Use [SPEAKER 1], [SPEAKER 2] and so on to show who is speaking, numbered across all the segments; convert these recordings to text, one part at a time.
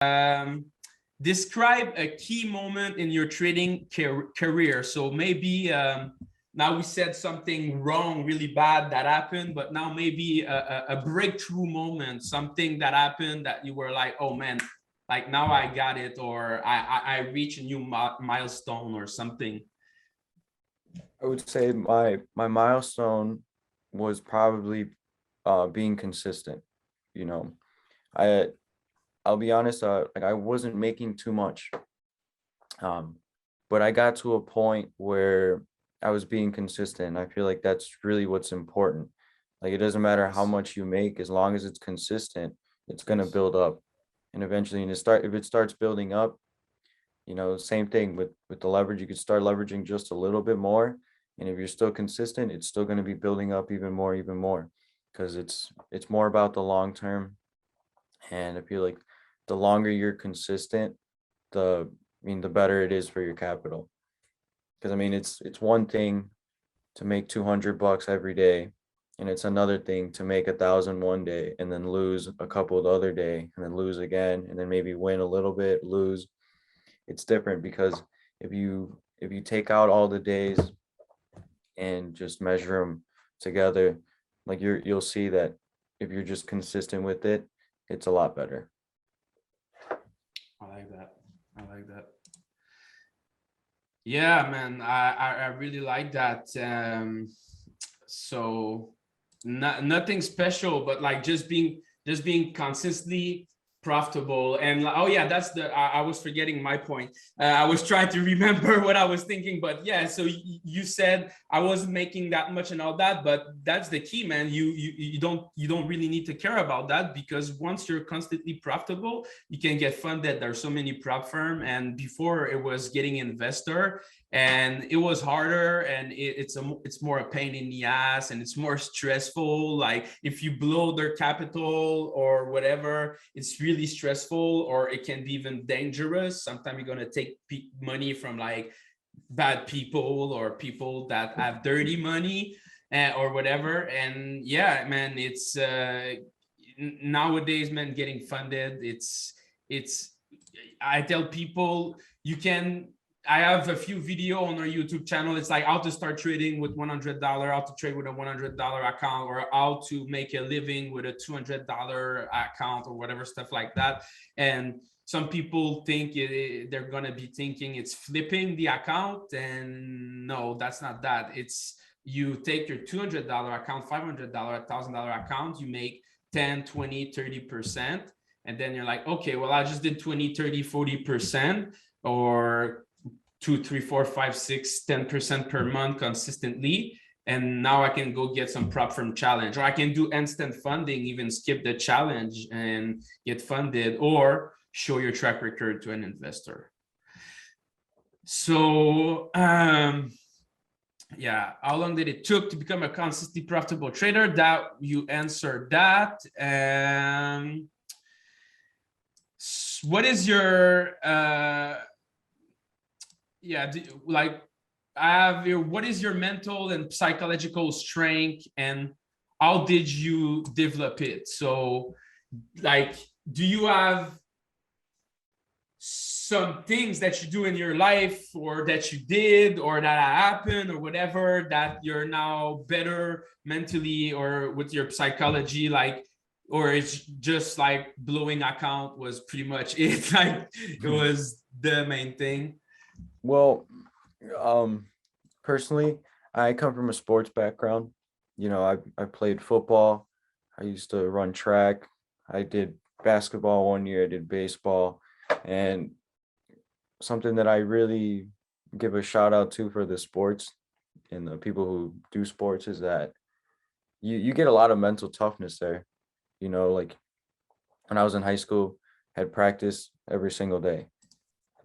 [SPEAKER 1] Describe a key moment in your trading career. So maybe now we said something wrong, really bad that happened, but now maybe a breakthrough moment, something that happened that you were like, oh man, like now I got it, or I reached a new milestone or something.
[SPEAKER 2] I would say my milestone was probably being consistent. You know, I'll be honest, like I wasn't making too much. But I got to a point where I was being consistent. I feel like that's really what's important. Like it doesn't matter how much you make, as long as it's consistent, it's gonna build up. And eventually, if it starts building up, same thing with the leverage, you could start leveraging just a little bit more. And if you're still consistent, it's still gonna be building up even more, because it's more about the long term. And I feel like the longer you're consistent, the better it is for your capital. Because I mean, it's one thing to make $200 every day, and it's another thing to make 1,000 one day and then lose a couple the other day and then lose again and then maybe win a little bit, lose. It's different because if you take out all the days and just measure them together, like you'll see that if you're just consistent with it, it's a lot better.
[SPEAKER 1] I like that. I like that. Yeah, man, I really like that. So nothing special, but like just being consistently profitable. And oh yeah, that's I was forgetting my point. I was trying to remember what I was thinking, but yeah, so you said I wasn't making that much and all that, but that's the key, man. You don't really need to care about that, because once you're constantly profitable, you can get funded. There's so many prop firm, and before it was getting investor, and it was harder, and it's more a pain in the ass, and it's more stressful. Like if you blow their capital or whatever, it's really stressful, or it can be even dangerous. Sometimes you're going to take money from like bad people or people that have dirty money, or whatever. And yeah, man, it's nowadays, man, getting funded, it's I tell people, you can, I have a few video on our YouTube channel. It's like how to start trading with $100, how to trade with a $100 account, or how to make a living with a $200 account, or whatever, stuff like that. And some people think they're going to be thinking it's flipping the account. And no, that's not that. It's you take your $200 account, $500, $1,000 account, you make 10, 20, 30%. And then you're like, okay, well, I just did 20, 30, 40%, or 2, 3, 4, 5, 6, 10% per month consistently. And now I can go get some prop firm challenge, or I can do instant funding, even skip the challenge and get funded, or show your track record to an investor. So yeah, how long did it took to become a consistently profitable trader? That you answered that. What is your yeah, like I have your, what is your mental and psychological strength, and how did you develop it? So like, do you have some things that you do in your life, or that you did, or that happened, or whatever, that you're now better mentally or with your psychology, like, or it's just like blowing account was pretty much it, like it was the main thing?
[SPEAKER 2] Well, personally, I come from a sports background. I played football. I used to run track. I did basketball one year. I did baseball. And something that I really give a shout out to for the sports and the people who do sports is that you get a lot of mental toughness there. Like when I was in high school, had practice every single day,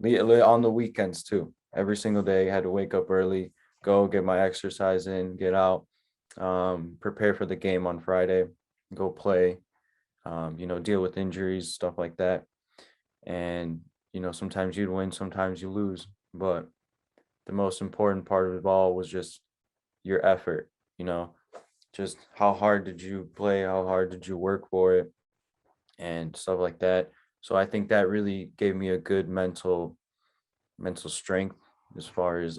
[SPEAKER 2] on the weekends too. Every single day, I had to wake up early, go get my exercise in, get out, prepare for the game on Friday, go play, deal with injuries, stuff like that. And, sometimes you'd win, sometimes you lose. But the most important part of it all was just your effort, just how hard did you play, how hard did you work for it, and stuff like that. So I think that really gave me a good mental strength as far as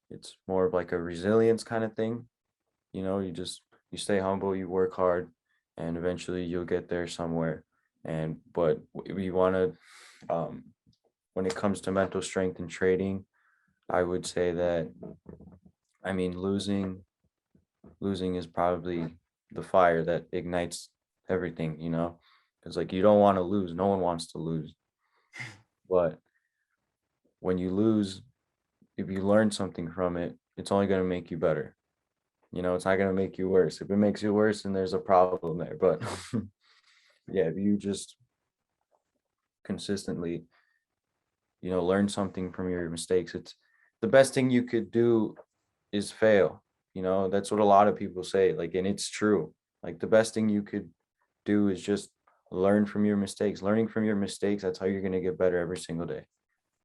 [SPEAKER 2] it's more of like a resilience kind of thing. You know, you stay humble, you work hard, and eventually you'll get there somewhere. And but we want to when it comes to mental strength and trading, I would say that, I mean, losing is probably the fire that ignites everything, you know? Because like you don't want to lose. No one wants to lose. But when you lose, if you learn something from it, it's only going to make you better. You know, it's not going to make you worse. If it makes you worse, then there's a problem there. But yeah, if you just consistently, you know, learn something from your mistakes, it's the best thing you could do is fail. You know, that's what a lot of people say. Like, and it's true. Like the best thing you could do is just learn from your mistakes. Learning from your mistakes, that's how you're going to get better every single day.